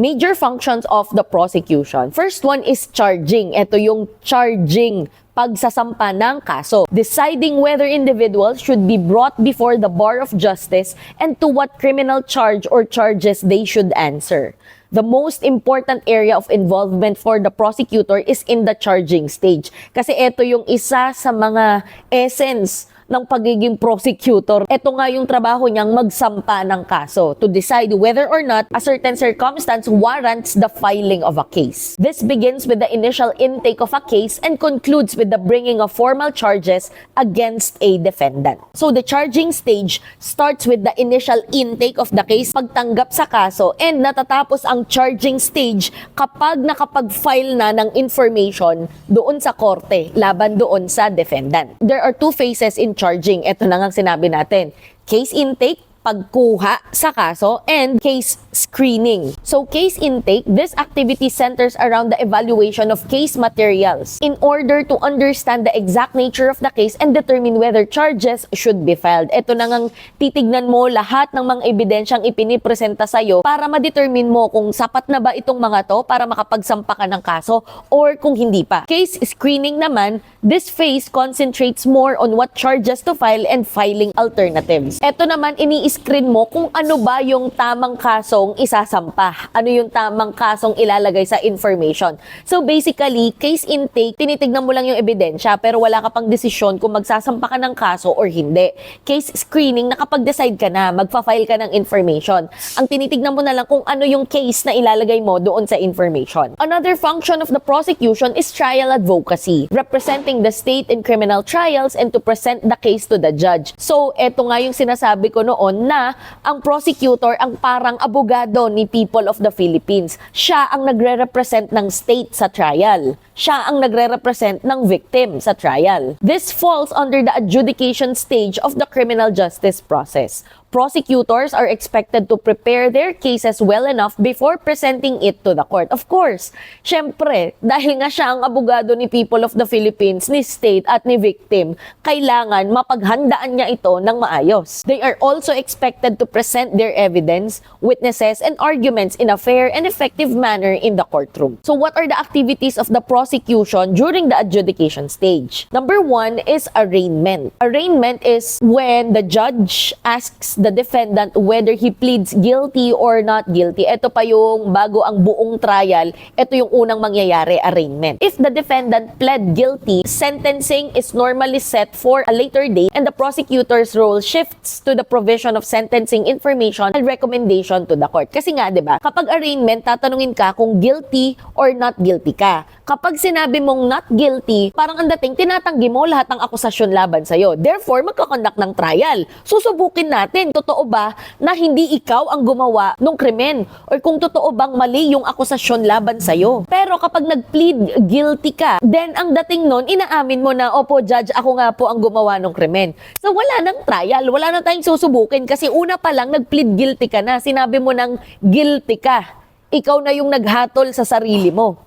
Major functions of the prosecution. First one is charging. Ito yung charging, pagsasampa ng kaso. Deciding whether individuals should be brought before the bar of justice and to what criminal charge or charges they should answer. The most important area of involvement for the prosecutor is in the charging stage. Kasi ito yung isa sa mga essence ng pagiging prosecutor. Ito nga yung trabaho niyang magsampa ng kaso to decide whether or not a certain circumstance warrants the filing of a case. This begins with the initial intake of a case and concludes with the bringing of formal charges against a defendant. So the charging stage starts with the initial intake of the case, pagtanggap sa kaso, and natatapos ang charging stage kapag nakapag-file na ng information doon sa korte laban doon sa defendant. There are two phases in charging. Ito na nga sinabi natin. Case intake, pagkuha sa kaso, and case screening. So case intake, this activity centers around the evaluation of case materials in order to understand the exact nature of the case and determine whether charges should be filed. Ito na ngang titignan mo lahat ng mga ebidensyang ipinipresenta sa'yo para ma-determine mo kung sapat na ba itong mga to para makapagsampa ka ng kaso or kung hindi pa. Case screening naman, this phase concentrates more on what charges to file and filing alternatives. Ito naman, screen mo kung ano ba yung tamang kasong isasampa. Ano yung tamang kasong ilalagay sa information. So basically, case intake, tinitignan mo lang yung ebidensya pero wala ka pang desisyon kung magsasampa ka ng kaso or hindi. Case screening, nakapag-decide ka na, magpa-file ka ng information. Ang tinitignan mo na lang kung ano yung case na ilalagay mo doon sa information. Another function of the prosecution is trial advocacy, representing the state in criminal trials and to present the case to the judge. So, eto nga yung sinasabi ko noon na ang prosecutor ang parang abogado ni people of the Philippines. Siya ang nagre-represent ng state sa trial. Siya ang nagre-represent ng victim sa trial. This falls under the adjudication stage of the criminal justice process. Prosecutors are expected to prepare their cases well enough before presenting it to the court. Of course, syempre, dahil nga siya ang abogado ni people of the Philippines, ni state at ni victim, kailangan mapaghandaan niya ito ng maayos. They are also expected to present their evidence, witnesses, and arguments in a fair and effective manner in the courtroom. So what are the activities of the prosecution during the adjudication stage? Number one is arraignment. Arraignment is when the judge asks the defendant whether he pleads guilty or not guilty. Ito pa yung bago ang buong trial, ito yung unang mangyayari, arraignment. If the defendant pled guilty, sentencing is normally set for a later date and the prosecutor's role shifts to the provision of sentencing information and recommendation to the court. Kasi nga, 'di ba? Kapag arraignment, tatanungin ka kung guilty or not guilty ka. Kapag sinabi mong not guilty, parang ang dating tinatanggi mo lahat ng akusasyon laban sa'yo. Therefore, magkakondak ng trial. Susubukin natin, totoo ba na hindi ikaw ang gumawa ng krimen? Or kung totoo bang mali yung akusasyon laban sa'yo? Pero kapag nag-plead guilty ka, then ang dating nun, inaamin mo na, opo judge, ako nga po ang gumawa ng krimen. So wala nang trial, wala na tayong susubukin kasi una pa lang nag-plead guilty ka na, sinabi mo nang guilty ka. Ikaw na yung naghatol sa sarili mo.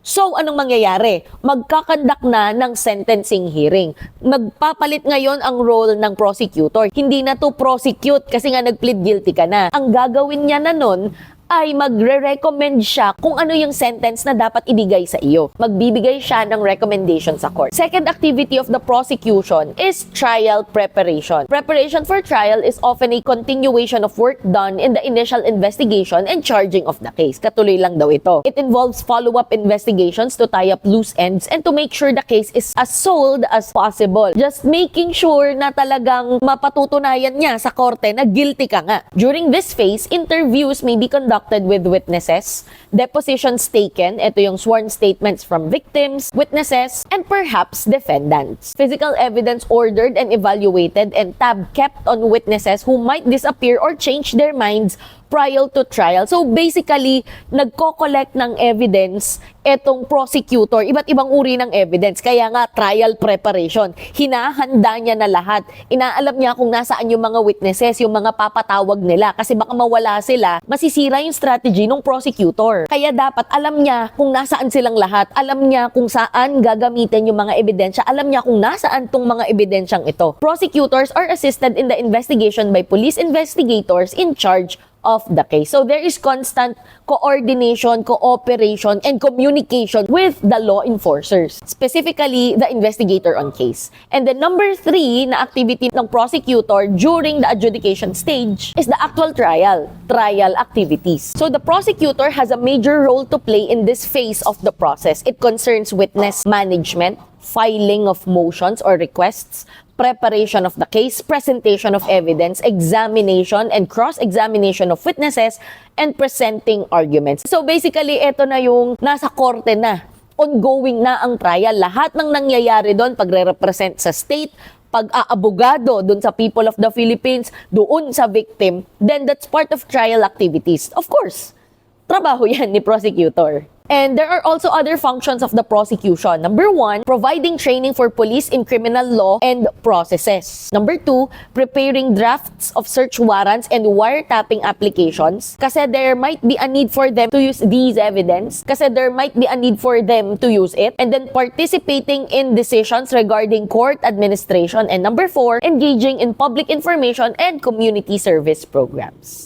So, anong mangyayari? Magkakandak na ng sentencing hearing. Magpapalit ngayon ang role ng prosecutor. Hindi na to prosecute kasi nga nag-plead guilty ka na. Ang gagawin niya na nun ay magre-recommend siya kung ano yung sentence na dapat ibigay sa iyo. Magbibigay siya ng recommendation sa court. Second activity of the prosecution is trial preparation. Preparation for trial is often a continuation of work done in the initial investigation and charging of the case. Katuloy lang daw ito. It involves follow-up investigations to tie up loose ends and to make sure the case is as solved as possible. Just making sure na talagang mapatutunayan niya sa korte na guilty ka nga. During this phase, interviews may be conducted with witnesses, depositions taken, ito yung sworn statements from victims, witnesses, and perhaps defendants. Physical evidence ordered and evaluated and tab kept on witnesses who might disappear or change their minds prior to trial. So basically, nagko-collect ng evidence etong prosecutor, iba't ibang uri ng evidence. Kaya nga, trial preparation. Hinahanda niya na lahat. Inaalam niya kung nasaan yung mga witnesses, yung mga papatawag nila. Kasi baka mawala sila, masisira yung strategy ng prosecutor. Kaya dapat alam niya kung nasaan silang lahat. Alam niya kung saan gagamitin yung mga ebidensya. Alam niya kung nasaan tong mga ebidensyang ito. Prosecutors are assisted in the investigation by police investigators in charge of the case. So there is constant coordination, cooperation, and communication with the law enforcers, specifically the investigator on case. And the number 3 na activity ng prosecutor during the adjudication stage is the actual trial activities. So the prosecutor has a major role to play in this phase of the process. It concerns witness management, filing of motions or requests, preparation of the case, presentation of evidence, examination and cross-examination of witnesses, and presenting arguments. So basically, ito na yung nasa korte na. Ongoing na ang trial. Lahat ng nangyayari doon, pagre-represent sa state, pag-aabogado doon sa people of the Philippines, doon sa victim, then that's part of trial activities. Of course, trabaho yan ni prosecutor. And there are also other functions of the prosecution. Number 1, providing training for police in criminal law and processes. Number 2, preparing drafts of search warrants and wiretapping applications. Kasi there might be a need for them to use these evidence. Kasi there might be a need for them to use it. And then participating in decisions regarding court administration. And number 4, engaging in public information and community service programs.